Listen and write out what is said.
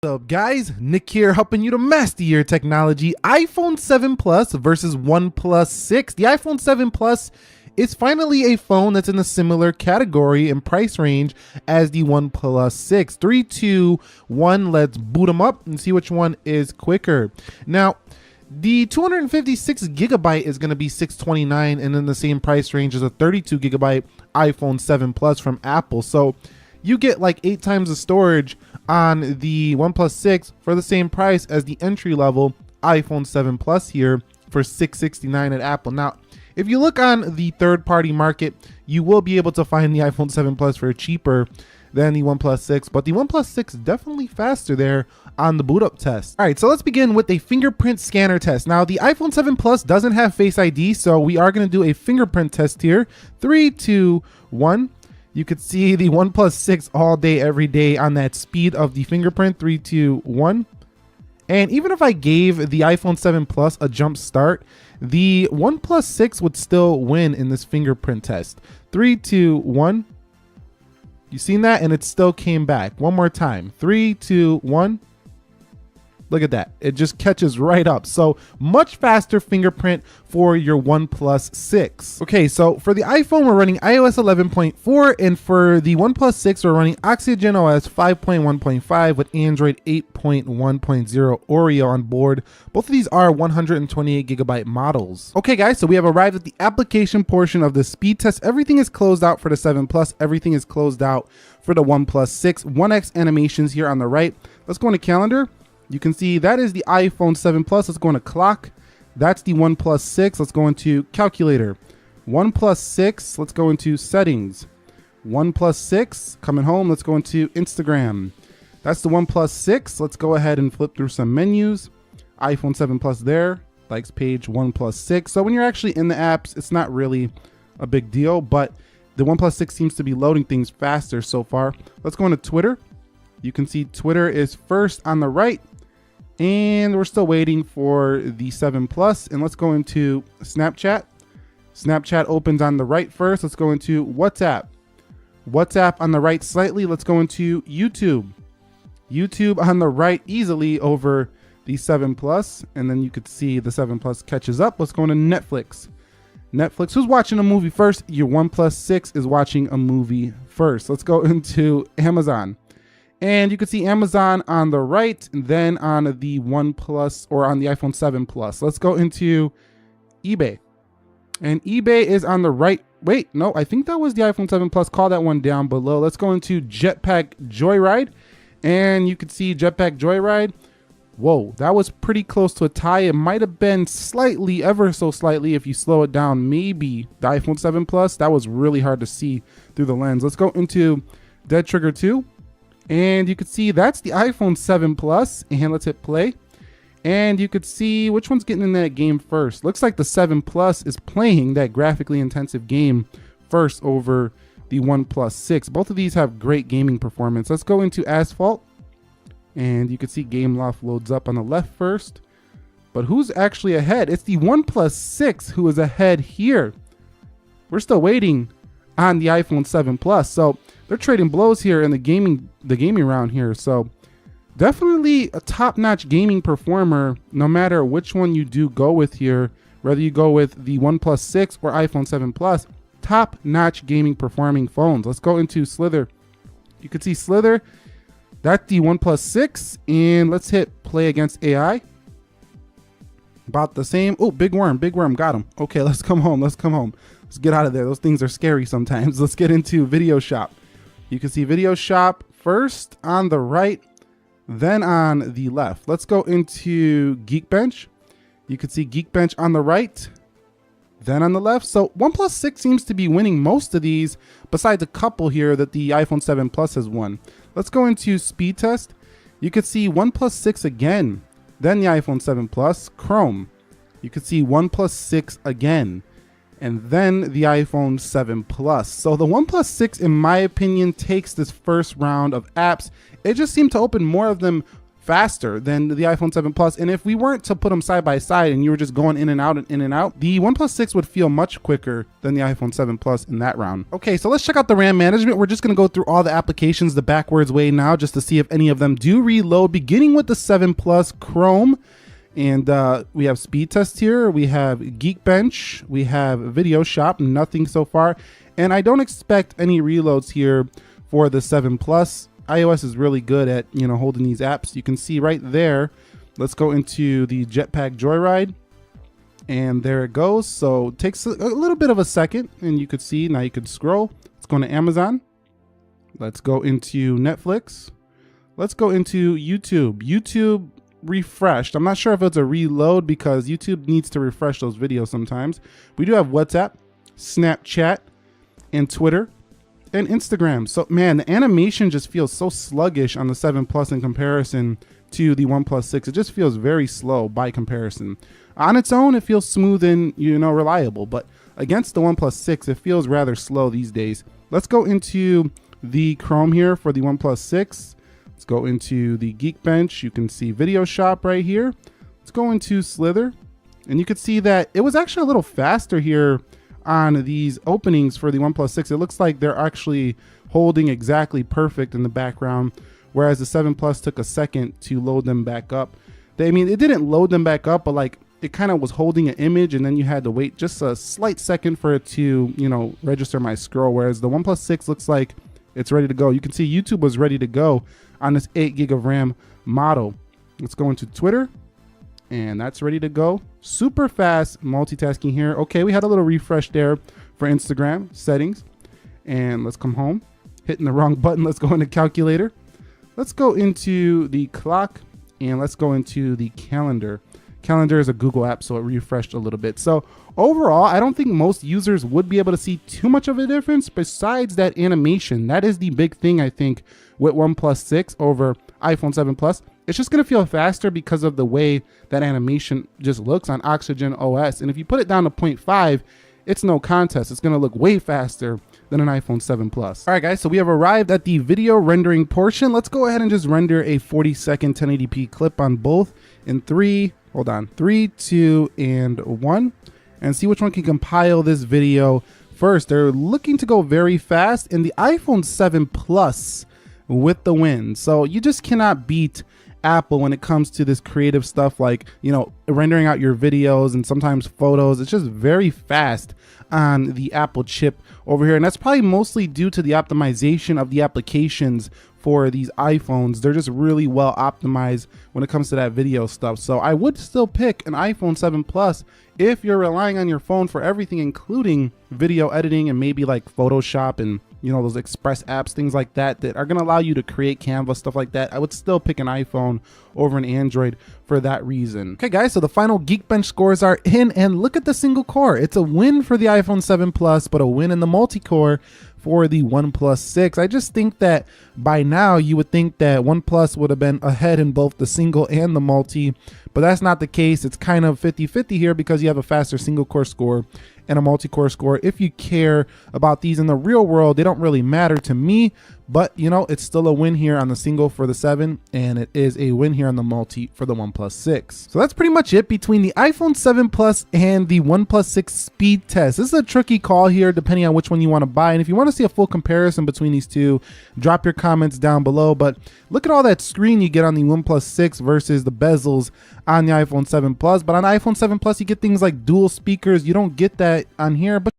What's up guys, Nick here helping you to master your technology. iPhone 7 Plus versus OnePlus 6. The iPhone 7 Plus is finally a phone that's in a similar category and price range as the OnePlus 6. 3, 2, 1, let's boot them up and see which one is quicker. Now, the 256 gigabyte is going to be $629 and in the same price range as a 32 gigabyte iPhone 7 Plus from Apple. So you get like 8 times the storage on the OnePlus 6 for the same price as the entry-level iPhone 7 Plus here for $669 at Apple. Now, if you look on the third-party market, you will be able to find the iPhone 7 Plus for cheaper than the OnePlus 6, but the OnePlus 6 is definitely faster there on the boot up test. All right, so let's begin with a fingerprint scanner test. Now, the iPhone 7 Plus doesn't have Face ID, so we are going to do a fingerprint test here. 3, 2, 1. You could see the OnePlus 6 all day, every day on that speed of the fingerprint. 3, 2, 1. And even if I gave the iPhone 7 Plus a jump start, the OnePlus 6 would still win in this fingerprint test. 3, 2, 1. You seen that? And it still came back. One more time. 3, 2, 1. Look at that. It just catches right up. So much faster fingerprint for your OnePlus 6. Okay, so for the iPhone, we're running iOS 11.4, and for the OnePlus 6, we're running Oxygen OS 5.1.5 with Android 8.1.0 Oreo on board. Both of these are 128 gigabyte models. Okay, guys, so we have arrived at the application portion of the speed test. Everything is closed out for the 7 Plus. Everything is closed out for the OnePlus 6. 1x animations here on the right. Let's go into calendar. You can see that is the iPhone 7 Plus. Let's go into clock. That's the OnePlus 6. Let's go into calculator. OnePlus 6. Let's go into settings. OnePlus 6. Coming home. Let's go into Instagram. That's the OnePlus 6. Let's go ahead and flip through some menus. iPhone 7 Plus there. Likes page OnePlus 6. So when you're actually in the apps, it's not really a big deal, but the OnePlus 6 seems to be loading things faster so far. Let's go into Twitter. You can see Twitter is first on the right. And we're still waiting for the 7 Plus. And let's go into Snapchat. Snapchat opens on the right first. Let's go into WhatsApp. WhatsApp on the right slightly. Let's go into YouTube. YouTube on the right easily over the 7 Plus. And then you could see the 7 Plus catches up. Let's go into Netflix. Netflix, who's watching a movie first? Your OnePlus 6 is watching a movie first. Let's go into Amazon. And you can see Amazon on the right, and then on the OnePlus or on the iPhone 7 Plus. Let's go into eBay. And eBay is on the right. Wait, no, I think that was the iPhone 7 Plus. Call that one down below. Let's go into Jetpack Joyride. And you can see Jetpack Joyride. Whoa, that was pretty close to a tie. It might have been slightly, ever so slightly, if you slow it down, maybe the iPhone 7 Plus. That was really hard to see through the lens. Let's go into Dead Trigger 2. And you could see that's the iPhone 7 Plus, and let's hit play. And you could see which one's getting in that game first. Looks like the 7 Plus is playing that graphically intensive game first over the OnePlus 6. Both of these have great gaming performance. Let's go into Asphalt. And you can see Gameloft loads up on the left first. But who's actually ahead? It's the OnePlus 6 who is ahead here. We're still waiting on the iPhone 7 Plus. So they're trading blows here in the gaming round here. So definitely a top-notch gaming performer, no matter which one you do go with here, whether you go with the OnePlus 6 or iPhone 7 Plus, top-notch gaming performing phones. Let's go into Slither. You can see Slither, that's the OnePlus 6, and let's hit play against AI. About the same. Oh, big worm, got him. Okay, let's come home, let's get out of there. Those things are scary sometimes. Let's get into Video Shop. You can see Video Shop first on the right, then on the left. Let's go into Geekbench. You can see Geekbench on the right, then on the left. So OnePlus 6 seems to be winning most of these, besides a couple here that the iPhone 7 Plus has won. Let's go into Speed Test. You can see OnePlus 6 again, then the iPhone 7 Plus. Chrome. You can see OnePlus 6 again, and then the iPhone 7 Plus. So the OnePlus 6, in my opinion, takes this first round of apps. It just seemed to open more of them faster than the iPhone 7 Plus. And if we weren't to put them side by side and you were just going in and out and in and out, the OnePlus 6 would feel much quicker than the iPhone 7 Plus in that round. Okay, so let's check out the RAM management. We're just gonna go through all the applications the backwards way now just to see if any of them do reload, beginning with the 7 Plus Chrome. And we have speed test here, we have Geekbench, we have Video Shop, nothing so far. And I don't expect any reloads here for the 7 Plus. iOS is really good at, you know, holding these apps. You can see right there. Let's go into the Jetpack Joyride, and there it goes. So it takes a little bit of a second, and you could see, now you could scroll. Let's go into Amazon. Let's go into Netflix. Let's go into YouTube. YouTube refreshed. I'm not sure if it's a reload because YouTube needs to refresh those videos sometimes. We do have WhatsApp, Snapchat, and Twitter, and Instagram. So man, the animation just feels so sluggish on the 7 Plus in comparison to the OnePlus 6. It just feels very slow by comparison. On its own, it feels smooth and, you know, reliable, but against the OnePlus 6, it feels rather slow these days. Let's go into the Chrome here for the OnePlus 6. Let's go into the Geekbench. You can see Video Shop right here. Let's go into Slither, and you can see that it was actually a little faster here on these openings for the OnePlus 6. It looks like they're actually holding exactly perfect in the background, whereas the 7 Plus took a second to load them back up. I mean, it didn't load them back up, but like it kind of was holding an image, and then you had to wait just a slight second for it to, you know, register my scroll, whereas the OnePlus 6 looks like it's ready to go. You can see YouTube was ready to go on this 8 gig of RAM model. Let's go into Twitter, and that's ready to go. Super fast multitasking here. Okay, we had a little refresh there for Instagram settings, and let's come home. Hitting the wrong button. Let's go into calculator. Let's go into the clock, and let's go into the calendar. Calendar is a Google app, so it refreshed a little bit. So overall, I don't think most users would be able to see too much of a difference besides that animation. That is the big thing, I think, with OnePlus 6 over iPhone 7 Plus. It's just going to feel faster because of the way that animation just looks on Oxygen OS. And if you put it down to 0.5, it's no contest. It's going to look way faster than an iPhone 7 Plus. All right, guys, so we have arrived at the video rendering portion. Let's go ahead and just render a 40-second 1080p clip on both in 3, 2, and 1, and see which one can compile this video first. They're looking to go very fast, and the iPhone 7 Plus with the win. So you just cannot beat Apple when it comes to this creative stuff, like, you know, rendering out your videos and sometimes photos. It's just very fast on the Apple chip over here, and that's probably mostly due to the optimization of the applications for these iPhones. They're just really well optimized when it comes to that video stuff. So I would still pick an iPhone 7 Plus if you're relying on your phone for everything, including video editing and maybe like Photoshop and, you know, those Express apps, things like that, that are going to allow you to create Canva, stuff like that. I would still pick an iPhone over an Android for that reason. Okay, guys, so the final Geekbench scores are in, and look at the single core. It's a win for the iPhone 7 Plus, but a win in the multi-core for the OnePlus 6. I just think that by now you would think that OnePlus would have been ahead in both the single and the multi, but that's not the case. It's kind of 50-50 here because you have a faster single core score and a multi-core score. If you care about these in the real world, they don't really matter to me, but you know, it's still a win here on the single for the 7, and it is a win here on the multi for the OnePlus 6. So that's pretty much it between the iPhone 7 Plus and the OnePlus 6 speed test. This is a tricky call here depending on which one you want to buy, and if you want to see a full comparison between these two, drop your comments down below. But look at all that screen you get on the OnePlus 6 versus the bezels on the iPhone 7 Plus. But on the iPhone 7 Plus, you get things like dual speakers. You don't get that on here, but